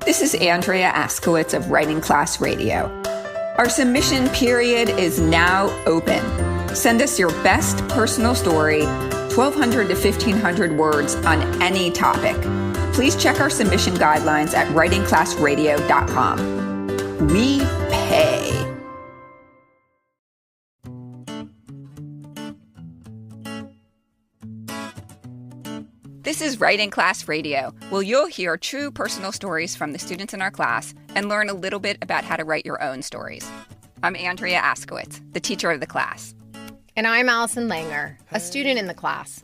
This is Andrea Askowitz of Writing Class Radio. Our submission period is now open. Send us your best personal story, 1,200 to 1,500 words on any topic. Please check our submission guidelines at writingclassradio.com. We pay. This is Writing Class Radio, where you'll hear true personal stories from the students in our class and learn a little bit about how to write your own stories. I'm Andrea Askowitz, the teacher of the class. And I'm Allison Langer, a student in the class.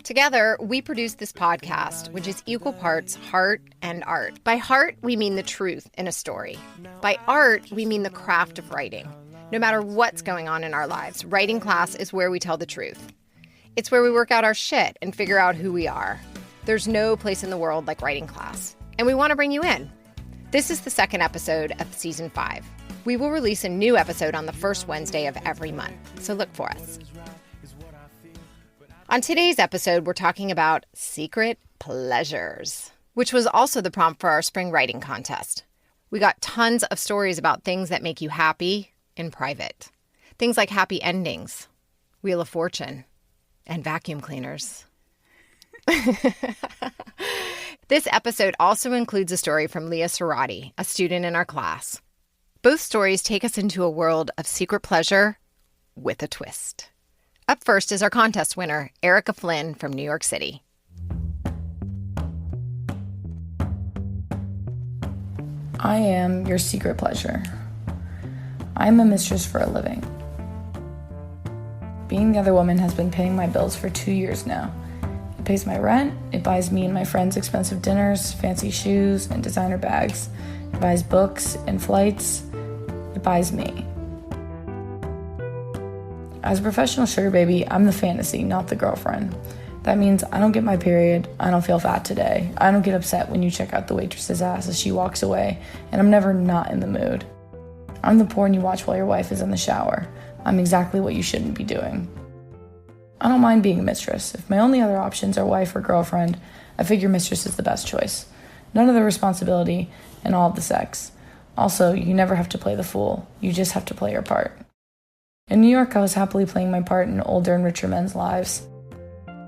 Together, we produce this podcast, which is equal parts heart and art. By heart, we mean the truth in a story. By art, we mean the craft of writing. No matter what's going on in our lives, writing class is where we tell the truth. It's where we work out our shit and figure out who we are. There's no place in the world like writing class, and we want to bring you in. This is the second episode of Season 5. We will release a new episode on the first Wednesday of every month, so look for us. On today's episode, we're talking about secret pleasures, which was also the prompt for our spring writing contest. We got tons of stories about things that make you happy in private. Things like happy endings, Wheel of Fortune, and vacuum cleaners. This episode also includes a story from Leah Cerati, a student in our class. Both stories take us into a world of secret pleasure with a twist. Up first is our contest winner, Erica Flynn from New York City. I am your secret pleasure. I'm a mistress for a living. Being the other woman has been paying my bills for 2 years now. It pays my rent, it buys me and my friends expensive dinners, fancy shoes, and designer bags. It buys books and flights. It buys me. As a professional sugar baby, I'm the fantasy, not the girlfriend. That means I don't get my period, I don't feel fat today, I don't get upset when you check out the waitress's ass as she walks away, and I'm never not in the mood. I'm the porn you watch while your wife is in the shower. I'm exactly what you shouldn't be doing. I don't mind being a mistress. If my only other options are wife or girlfriend, I figure mistress is the best choice. None of the responsibility and all of the sex. Also, you never have to play the fool. You just have to play your part. In New York, I was happily playing my part in older and richer men's lives.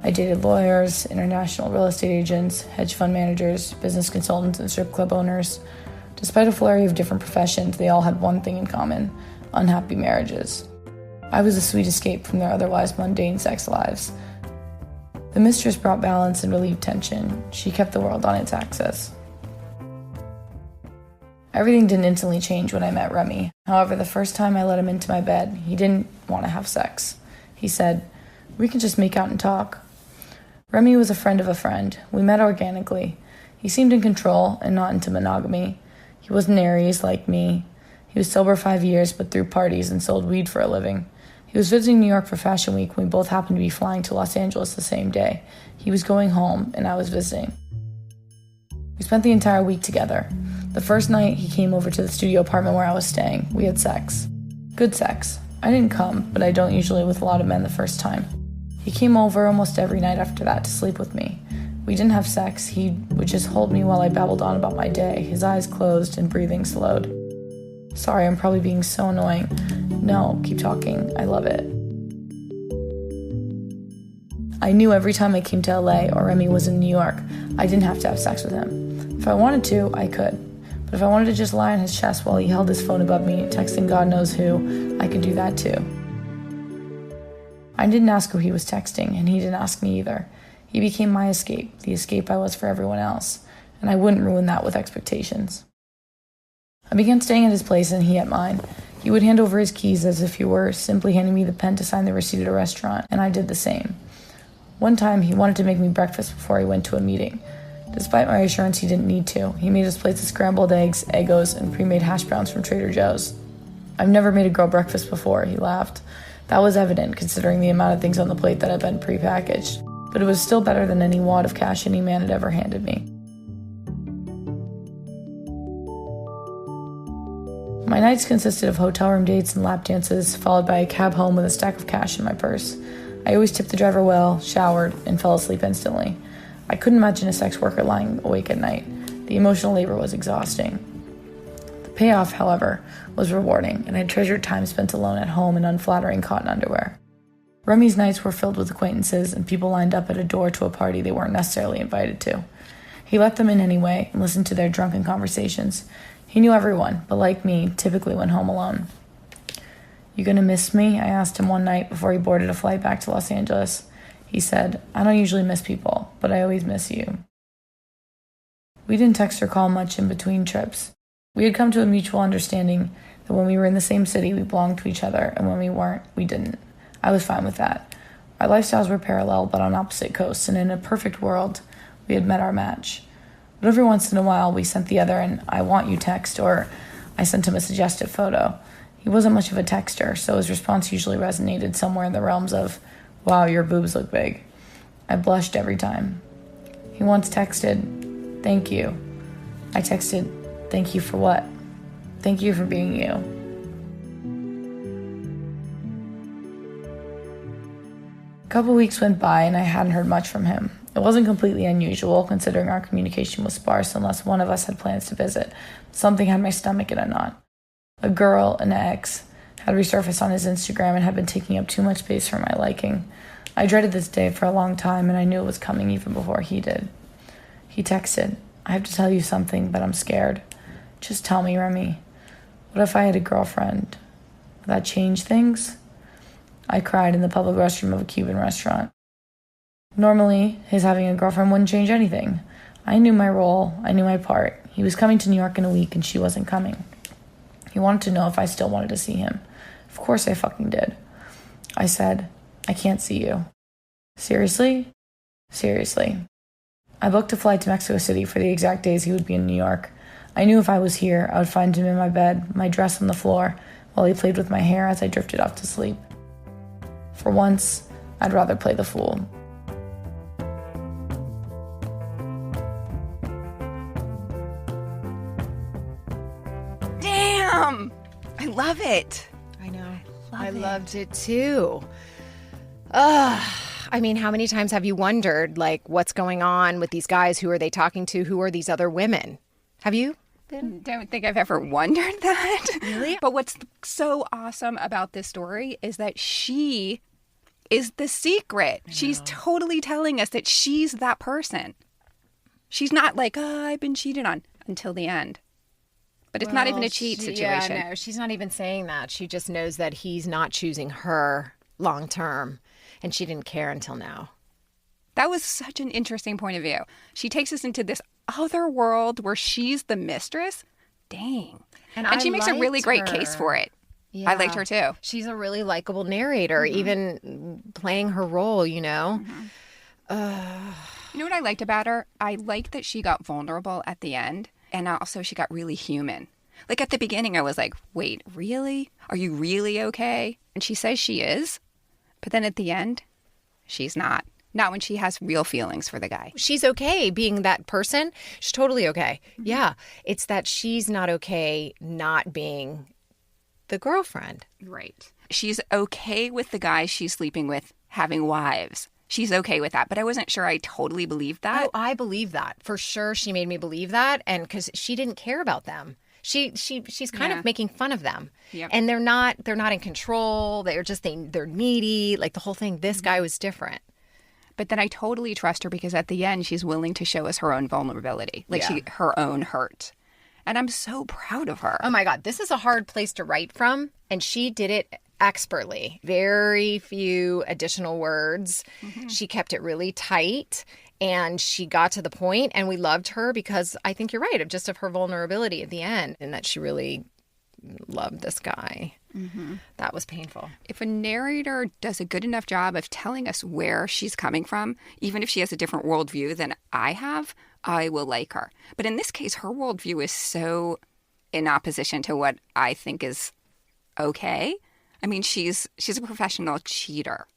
I dated lawyers, international real estate agents, hedge fund managers, business consultants, and strip club owners. Despite a flurry of different professions, they all had one thing in common: unhappy marriages. I was a sweet escape from their otherwise mundane sex lives. The mistress brought balance and relieved tension. She kept the world on its axis. Everything didn't instantly change when I met Remy. However, the first time I let him into my bed, he didn't want to have sex. He said, "We can just make out and talk." Remy was a friend of a friend. We met organically. He seemed in control and not into monogamy. He wasn't Aries like me. He was sober 5 years, but threw parties and sold weed for a living. He was visiting New York for Fashion Week when we both happened to be flying to Los Angeles the same day. He was going home, and I was visiting. We spent the entire week together. The first night, he came over to the studio apartment where I was staying. We had sex. Good sex. I didn't come, but I don't usually with a lot of men the first time. He came over almost every night after that to sleep with me. We didn't have sex. He would just hold me while I babbled on about my day, his eyes closed and breathing slowed. Sorry, I'm probably being so annoying. No, keep talking. I love it. I knew every time I came to LA or Remy was in New York, I didn't have to have sex with him. If I wanted to, I could. But if I wanted to just lie on his chest while he held his phone above me, texting God knows who, I could do that too. I didn't ask who he was texting, and he didn't ask me either. He became my escape, the escape I was for everyone else, and I wouldn't ruin that with expectations. I began staying at his place and he at mine. He would hand over his keys as if he were simply handing me the pen to sign the receipt at a restaurant, and I did the same. One time, he wanted to make me breakfast before he went to a meeting. Despite my assurance he didn't need to, he made us plates of scrambled eggs, Eggos, and pre-made hash browns from Trader Joe's. "I've never made a girl breakfast before," he laughed. That was evident, considering the amount of things on the plate that had been pre-packaged, but it was still better than any wad of cash any man had ever handed me. My nights consisted of hotel room dates and lap dances, followed by a cab home with a stack of cash in my purse. I always tipped the driver well, showered, and fell asleep instantly. I couldn't imagine a sex worker lying awake at night. The emotional labor was exhausting. The payoff, however, was rewarding, and I treasured time spent alone at home in unflattering cotton underwear. Remy's nights were filled with acquaintances and people lined up at a door to a party they weren't necessarily invited to. He let them in anyway and listened to their drunken conversations. He knew everyone, but like me, typically went home alone. "You gonna miss me?" I asked him one night before he boarded a flight back to Los Angeles. He said, "I don't usually miss people, but I always miss you." We didn't text or call much in between trips. We had come to a mutual understanding that when we were in the same city, we belonged to each other, and when we weren't, we didn't. I was fine with that. Our lifestyles were parallel, but on opposite coasts, and in a perfect world, we had met our match. But every once in a while, we sent the other an "I want you" text, or I sent him a suggestive photo. He wasn't much of a texter, so his response usually resonated somewhere in the realms of, "Wow, your boobs look big." I blushed every time. He once texted, "Thank you." I texted, "Thank you for what?" "Thank you for being you." A couple weeks went by and I hadn't heard much from him. It wasn't completely unusual, considering our communication was sparse unless one of us had plans to visit. Something had my stomach in a knot. A girl, an ex, had resurfaced on his Instagram and had been taking up too much space for my liking. I dreaded this day for a long time, and I knew it was coming even before he did. He texted, "I have to tell you something, but I'm scared." "Just tell me, Remy. What if I had a girlfriend? Would that change things?" I cried in the public restroom of a Cuban restaurant. Normally, his having a girlfriend wouldn't change anything. I knew my role. I knew my part. He was coming to New York in a week, and she wasn't coming. He wanted to know if I still wanted to see him. Of course I fucking did. I said, "I can't see you." "Seriously?" "Seriously." I booked a flight to Mexico City for the exact days he would be in New York. I knew if I was here, I would find him in my bed, my dress on the floor, while he played with my hair as I drifted off to sleep. For once, I'd rather play the fool. Damn! I love it. I know. I loved it too. I mean, how many times have you wondered, like, what's going on with these guys? Who are they talking to? Who are these other women? Have you? Don't think I've ever wondered that. Really? But what's so awesome about this story is that she is the secret. She's totally telling us that she's that person. She's not like, "Oh, I've been cheated on," until the end. But it's not even a cheat situation. Yeah, no, she's not even saying that. She just knows that he's not choosing her long term, and she didn't care until now. That was such an interesting point of view. She takes us into this other world where she's the mistress. Dang. And she makes a really great case for it. Yeah. I liked her too. She's a really likable narrator, even playing her role, you know? You know what I liked about her? I liked that she got vulnerable at the end, and also she got really human. Like at the beginning, I was like, wait, really? Are you really okay? And she says she is, but then at the end, she's not. Not when she has real feelings for the guy. She's okay being that person. She's totally okay. Yeah. It's that she's not okay not being the girlfriend. Right. She's okay with the guy she's sleeping with having wives. She's okay with that. But I wasn't sure I totally believed that. Oh, I believe that. For sure, she made me believe that. And because she didn't care about them. She's kind of making fun of them. Yep. And they're not in control. They're needy. Like the whole thing. This guy was different. But then I totally trust her because at the end, she's willing to show us her own vulnerability, like her own hurt. And I'm so proud of her. Oh my God, this is a hard place to write from. And she did it expertly. Very few additional words. She kept it really tight and she got to the point. And we loved her because I think you're right, of her vulnerability at the end and that she really loved this guy. That was painful. If a narrator does a good enough job of telling us where she's coming from, even if she has a different worldview than I have, I will like her. But in this case, her worldview is so in opposition to what I think is okay. I mean, she's a professional cheater.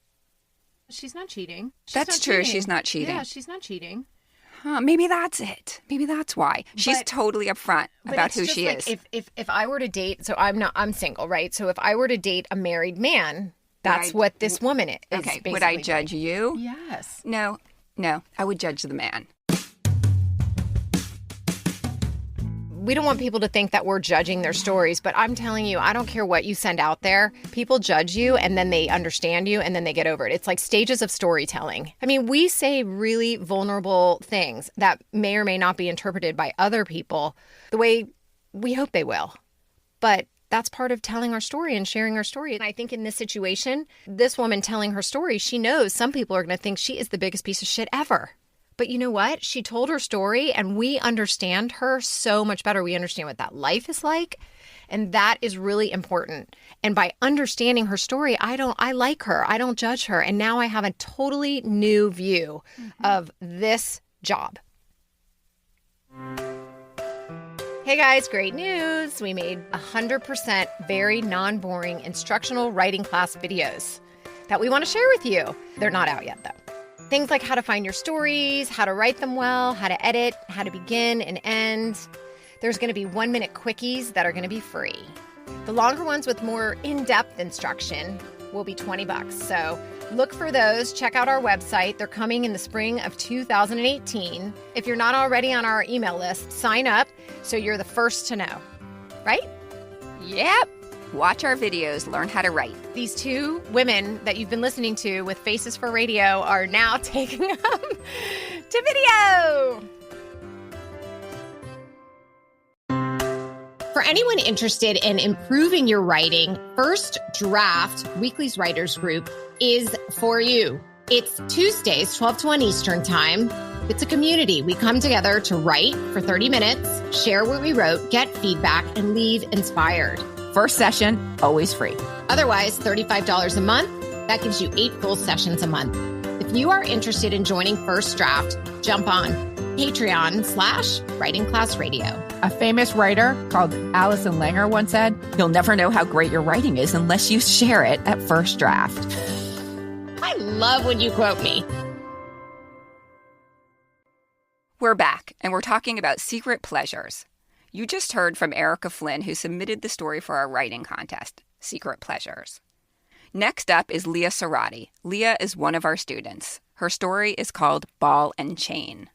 She's not cheating. That's true. She's not cheating. Yeah, she's not cheating. Huh, maybe that's it. Maybe that's why. She's totally upfront about who she is. If I were to date, so I'm single, right? So if I were to date a married man, that's what this woman is. Okay, would I judge you? Yes. No, I would judge the man. we don't want people to think that we're judging their stories, but I'm telling you, I don't care what you send out there. People judge you and then they understand you and then they get over it. It's like stages of storytelling. I mean, we say really vulnerable things that may or may not be interpreted by other people the way we hope they will. But that's part of telling our story and sharing our story. And I think in this situation, this woman telling her story, she knows some people are going to think she is the biggest piece of shit ever. But you know what? She told her story and we understand her so much better. We understand what that life is like. And that is really important. And by understanding her story, I like her. I don't judge her. And now I have a totally new view of this job. Hey guys, great news. We made 100% very non-boring instructional writing class videos that we want to share with you. They're not out yet though. Things like how to find your stories, how to write them well, how to edit, how to begin and end. There's going to be 1-minute quickies that are going to be free. The longer ones with more in-depth instruction will be $20. So look for those. Check out our website. They're coming in the spring of 2018. If you're not already on our email list, sign up so you're the first to know. Right? Yep. Watch our videos, learn how to write. These two women that you've been listening to with Faces for Radio are now taking them to video. For anyone interested in improving your writing, First Draft, Weekly's writers group, is for you. It's Tuesdays, 12 to 1 Eastern time. It's a community. We come together to write for 30 minutes, share what we wrote, get feedback, and leave inspired. First session, always free. Otherwise, $35 a month. That gives you 8 full sessions a month. If you are interested in joining First Draft, jump on Patreon/Writing Class Radio. A famous writer called Alison Langer once said, "You'll never know how great your writing is unless you share it at First Draft." I love when you quote me. We're back, and we're talking about secret pleasures. You just heard from Erica Flynn, who submitted the story for our writing contest, Secret Pleasures. Next up is Leah Cerati. Leah is one of our students. Her story is called Ball and Chain.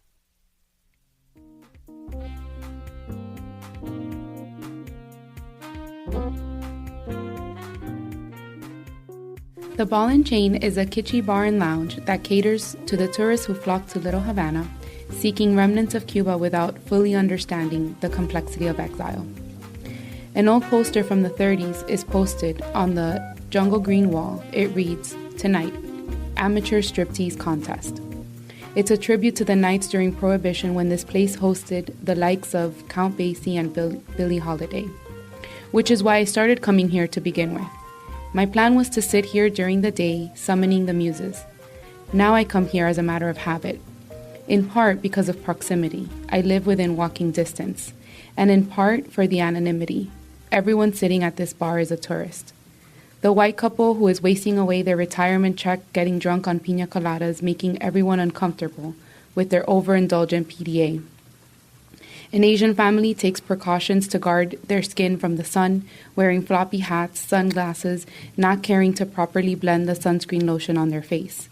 The Ball and Chain is a kitschy bar and lounge that caters to the tourists who flock to Little Havana, seeking remnants of Cuba without fully understanding the complexity of exile. An old poster from the 30s is posted on the jungle green wall. It reads, "Tonight, Amateur Striptease Contest." It's a tribute to the nights during Prohibition when this place hosted the likes of Count Basie and Billie Holiday, which is why I started coming here to begin with. My plan was to sit here during the day, summoning the muses. Now I come here as a matter of habit. In part because of proximity, I live within walking distance, and in part for the anonymity. Everyone sitting at this bar is a tourist. The white couple who is wasting away their retirement check getting drunk on piña coladas, making everyone uncomfortable with their overindulgent PDA. An Asian family takes precautions to guard their skin from the sun, wearing floppy hats, sunglasses, not caring to properly blend the sunscreen lotion on their face.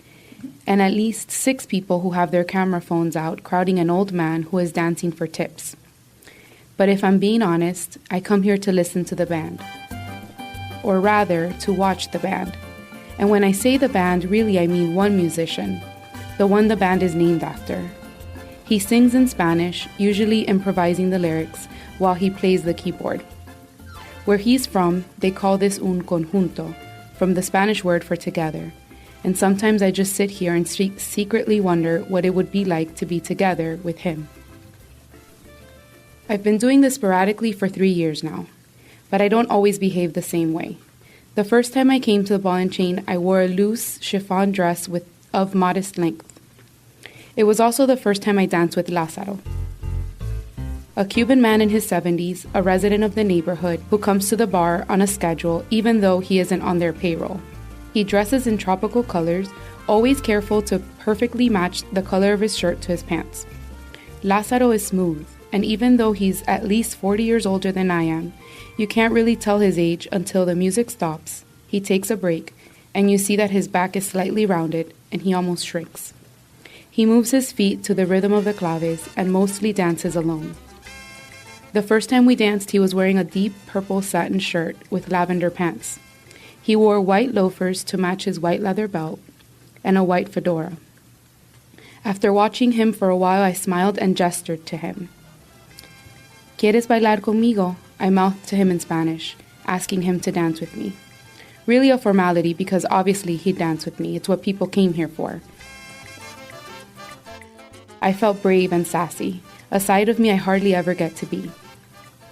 And at least 6 people who have their camera phones out crowding an old man who is dancing for tips. But if I'm being honest, I come here to listen to the band. Or rather, to watch the band. And when I say the band, really I mean one musician, the one the band is named after. He sings in Spanish, usually improvising the lyrics, while he plays the keyboard. Where he's from, they call this un conjunto, from the Spanish word for together. And sometimes I just sit here and secretly wonder what it would be like to be together with him. I've been doing this sporadically for 3 years now, but I don't always behave the same way. The first time I came to the Ball and Chain, I wore a loose chiffon dress of modest length. It was also the first time I danced with Lázaro, a Cuban man in his 70s, a resident of the neighborhood, who comes to the bar on a schedule even though he isn't on their payroll. He dresses in tropical colors, always careful to perfectly match the color of his shirt to his pants. Lázaro is smooth, and even though he's at least 40 years older than I am, you can't really tell his age until the music stops, he takes a break, and you see that his back is slightly rounded, and he almost shrinks. He moves his feet to the rhythm of the claves and mostly dances alone. The first time we danced, he was wearing a deep purple satin shirt with lavender pants. He wore white loafers to match his white leather belt and a white fedora. After watching him for a while, I smiled and gestured to him. ¿Quieres bailar conmigo? I mouthed to him in Spanish, asking him to dance with me. Really a formality because obviously he'd dance with me. It's what people came here for. I felt brave and sassy, a side of me I hardly ever get to be.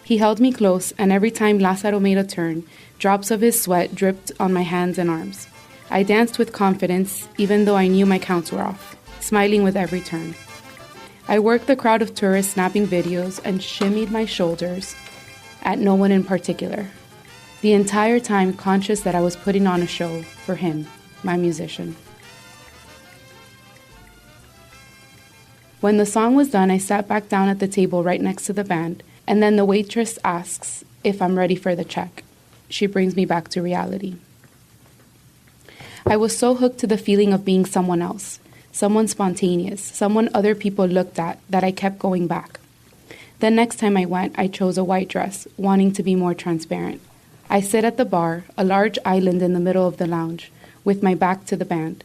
He held me close, and every time Lázaro made a turn, drops of his sweat dripped on my hands and arms. I danced with confidence, even though I knew my counts were off, smiling with every turn. I worked the crowd of tourists snapping videos and shimmied my shoulders at no one in particular, the entire time conscious that I was putting on a show for him, my musician. When the song was done, I sat back down at the table right next to the band, and then the waitress asks if I'm ready for the check. She brings me back to reality. I was so hooked to the feeling of being someone else, someone spontaneous, someone other people looked at, that I kept going back. The next time I went, I chose a white dress, wanting to be more transparent. I sit at the bar, a large island in the middle of the lounge, with my back to the band.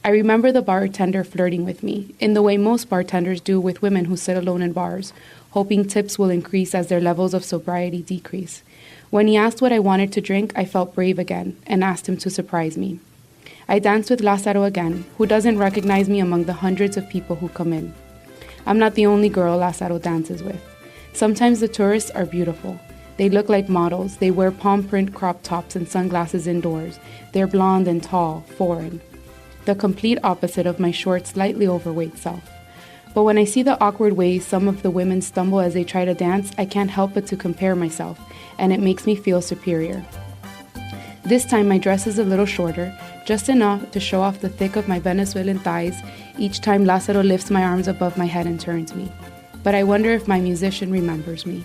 I remember the bartender flirting with me, in the way most bartenders do with women who sit alone in bars, hoping tips will increase as their levels of sobriety decrease. When he asked what I wanted to drink, I felt brave again, and asked him to surprise me. I danced with Lázaro again, who doesn't recognize me among the hundreds of people who come in. I'm not the only girl Lázaro dances with. Sometimes the tourists are beautiful. They look like models. They wear palm print crop tops and sunglasses indoors. They're blonde and tall, foreign. The complete opposite of my short, slightly overweight self. But when I see the awkward ways some of the women stumble as they try to dance, I can't help but to compare myself, and it makes me feel superior. This time my dress is a little shorter, just enough to show off the thick of my Venezuelan thighs each time Lázaro lifts my arms above my head and turns me. But I wonder if my musician remembers me.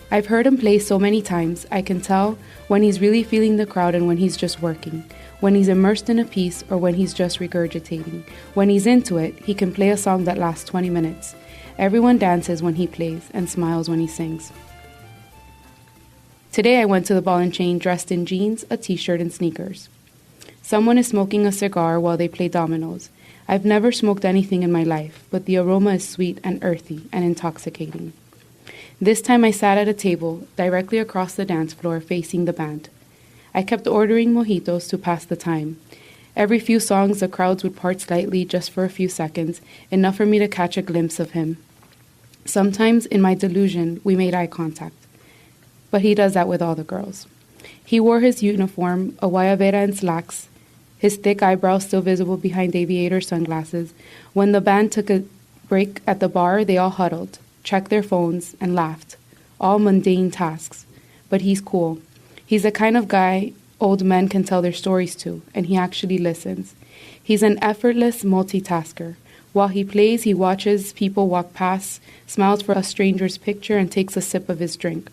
I've heard him play so many times, I can tell when he's really feeling the crowd and when he's just working, when he's immersed in a piece or when he's just regurgitating. When he's into it, he can play a song that lasts 20 minutes. Everyone dances when he plays and smiles when he sings. Today I went to the Ball and Chain dressed in jeans, a t-shirt, and sneakers. Someone is smoking a cigar while they play dominoes. I've never smoked anything in my life, but the aroma is sweet and earthy and intoxicating. This time I sat at a table directly across the dance floor facing the band. I kept ordering mojitos to pass the time. Every few songs the crowds would part slightly just for a few seconds, enough for me to catch a glimpse of him. Sometimes, in my delusion, we made eye contact. But he does that with all the girls. He wore his uniform, a guayabera and slacks, his thick eyebrows still visible behind aviator sunglasses. When the band took a break at the bar, they all huddled, checked their phones, and laughed. All mundane tasks. But he's cool. He's the kind of guy old men can tell their stories to, and he actually listens. He's an effortless multitasker. While he plays, he watches people walk past, smiles for a stranger's picture, and takes a sip of his drink.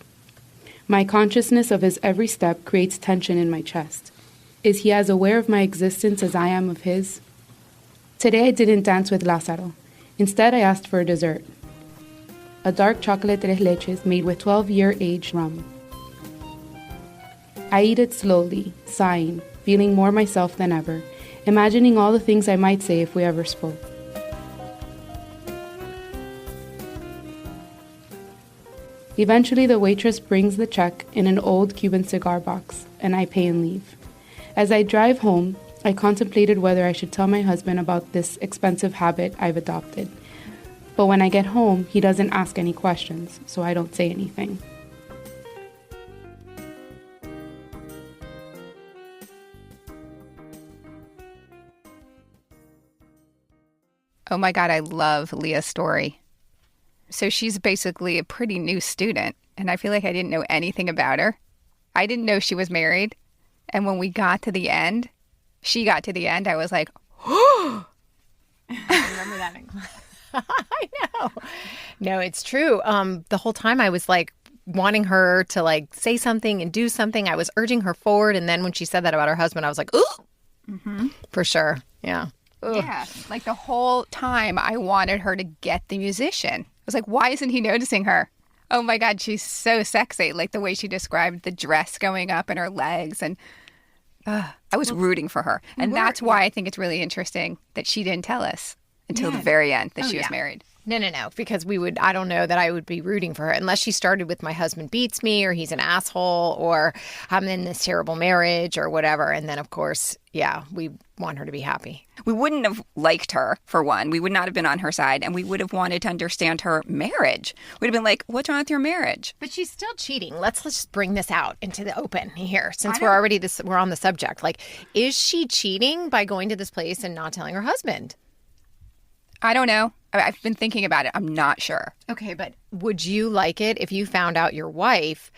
My consciousness of his every step creates tension in my chest. Is he as aware of my existence as I am of his? Today I didn't dance with Lázaro. Instead, I asked for a dessert. A dark chocolate tres leches made with 12-year-aged rum. I eat it slowly, sighing, feeling more myself than ever, imagining all the things I might say if we ever spoke. Eventually, the waitress brings the check in an old Cuban cigar box, and I pay and leave. As I drive home, I contemplated whether I should tell my husband about this expensive habit I've adopted. But when I get home, he doesn't ask any questions, so I don't say anything. Oh my God, I love Leah's story. So she's basically a pretty new student, and I feel like I didn't know anything about her. I didn't know she was married. And when we got to the end, she got to the end, I was like, oh! I remember that in class. I know. No, it's true. The whole time I was like wanting her to like say something and do something. I was urging her forward. And then when she said that about her husband, I was like, ooh, for sure. Yeah. Ugh. Yeah. Like the whole time I wanted her to get the musician. I was like, why isn't he noticing her? Oh my God, she's so sexy. Like the way she described the dress going up and her legs. And I was rooting for her. And that's why I think it's really interesting that she didn't tell us until the very end that she was married. No, because I don't know that I would be rooting for her unless she started with my husband beats me or he's an asshole or I'm in this terrible marriage or whatever. And then, of course, we want her to be happy. We wouldn't have liked her, for one. We would not have been on her side, and we would have wanted to understand her marriage. We'd have been like, what's wrong with your marriage? But she's still cheating. Let's just bring this out into the open here since we're on the subject. Like, is she cheating by going to this place and not telling her husband? I don't know. I've been thinking about it. I'm not sure. Okay, but would you like it if you found out your wife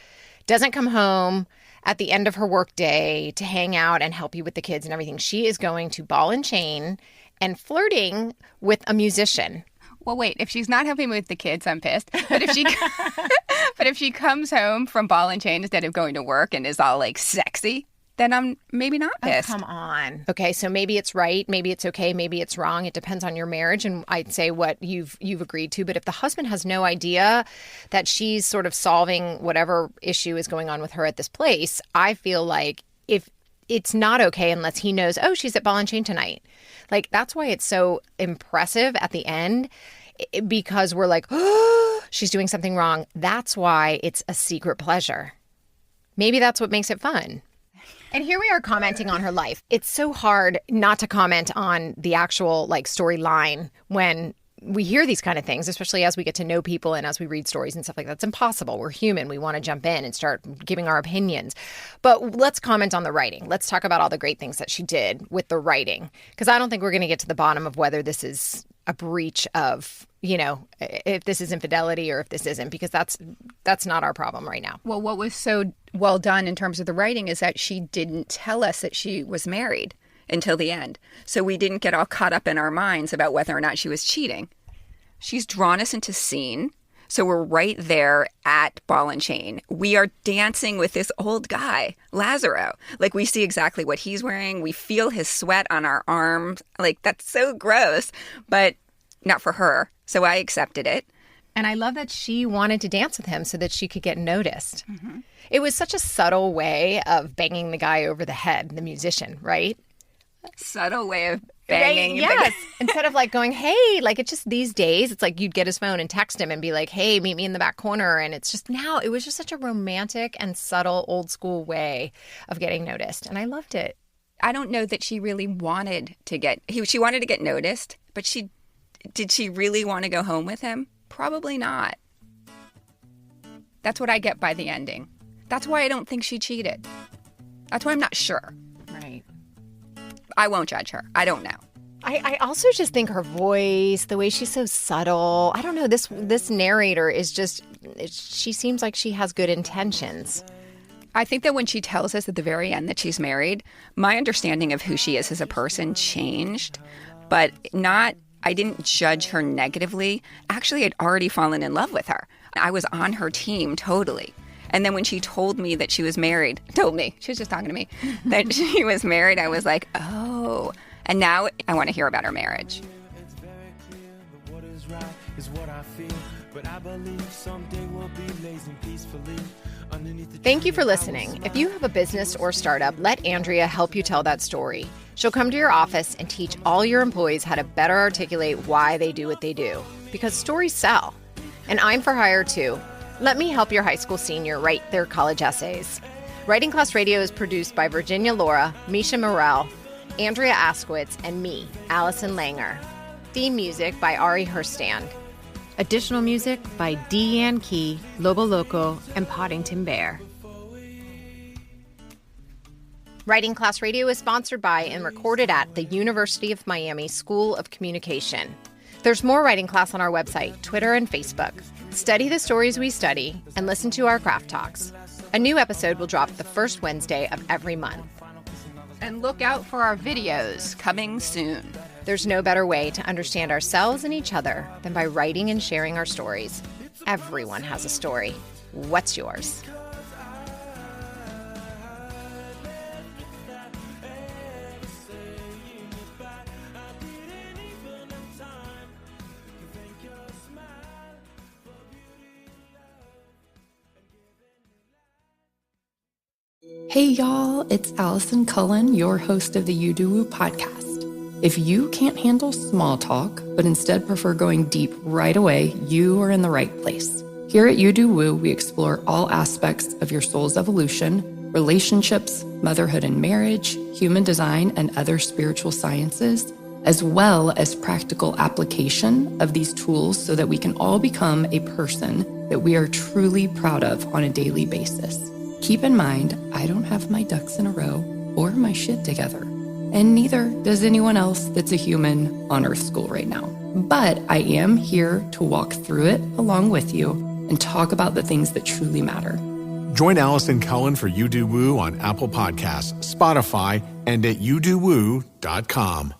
doesn't come home at the end of her work day to hang out and help you with the kids and everything? She is going to ball and chain and flirting with a musician. Well, wait, if she's not helping with the kids, I'm pissed. But if she comes home from ball and chain instead of going to work and is all like sexy, then I'm maybe not pissed. Oh, come on. Okay, so maybe it's right, maybe it's okay, maybe it's wrong. It depends on your marriage, and I'd say what you've agreed to. But if the husband has no idea that she's sort of solving whatever issue is going on with her at this place, I feel like if it's not okay unless he knows, oh, she's at ball and chain tonight. Like, that's why it's so impressive at the end, because we're like, oh, she's doing something wrong. That's why it's a secret pleasure. Maybe that's what makes it fun. And here we are commenting on her life. It's so hard not to comment on the actual storyline when we hear these kind of things, especially as we get to know people and as we read stories and stuff like that. It's impossible. We're human. We want to jump in and start giving our opinions. But let's comment on the writing. Let's talk about all the great things that she did with the writing, because I don't think we're going to get to the bottom of whether this is a breach of, if this is infidelity or if this isn't, because that's not our problem right now. Well, what was so well done in terms of the writing is that she didn't tell us that she was married until the end. So we didn't get all caught up in our minds about whether or not she was cheating. She's drawn us into scene. So we're right there at ball and chain. We are dancing with this old guy, Lazaro. Like, we see exactly what he's wearing. We feel his sweat on our arms. Like, that's so gross, but not for her. So I accepted it. And I love that she wanted to dance with him so that she could get noticed. Mm-hmm. It was such a subtle way of banging the guy over the head, the musician, right? Subtle way of banging. Right, yes. Instead of going, hey, it's just these days, it's like you'd get his phone and text him and be like, hey, meet me in the back corner. And it's just it was just such a romantic and subtle old school way of getting noticed. And I loved it. I don't know that she really wanted to she wanted to get noticed, but did she really want to go home with him? Probably not. That's what I get by the ending. That's why I don't think she cheated. That's why I'm not sure. Right. I won't judge her. I don't know. I also just think her voice, the way she's so subtle. I don't know. This narrator is just, she seems like she has good intentions. I think that when she tells us at the very end that she's married, my understanding of who she is as a person changed, but I didn't judge her negatively. Actually, I'd already fallen in love with her. I was on her team totally. And then when she told me that she was married, she was just talking to me, that she was married, I was like, oh. And now I want to hear about her marriage. It's very clear that what is right is what I feel, but I believe someday we'll be lazing peacefully. Thank you for listening. If you have a business or startup, let Andrea help you tell that story. She'll come to your office and teach all your employees how to better articulate why they do what they do. Because stories sell. And I'm for hire too. Let me help your high school senior write their college essays. Writing Class Radio is produced by Virginia Laura, Misha Morell, Andrea Askowitz, and me, Allison Langer. Theme music by Ari Herstand. Additional music by Deanne Key, Lobo Loco, and Poddington Bear. Writing Class Radio is sponsored by and recorded at the University of Miami School of Communication. There's more Writing Class on our website, Twitter, and Facebook. Study the stories we study and listen to our craft talks. A new episode will drop the first Wednesday of every month. And look out for our videos coming soon. There's no better way to understand ourselves and each other than by writing and sharing our stories. Everyone has a story. What's yours? Hey y'all, it's Allison Cullen, your host of the You Do Woo podcast. If you can't handle small talk, but instead prefer going deep right away, you are in the right place. Here at You Do Woo, we explore all aspects of your soul's evolution, relationships, motherhood and marriage, human design, and other spiritual sciences, as well as practical application of these tools so that we can all become a person that we are truly proud of on a daily basis. Keep in mind, I don't have my ducks in a row or my shit together, and neither does anyone else that's a human on Earth School right now. But I am here to walk through it along with you and talk about the things that truly matter. Join Allison Cullen for You Do Woo on Apple Podcasts, Spotify, and at youdowoo.com.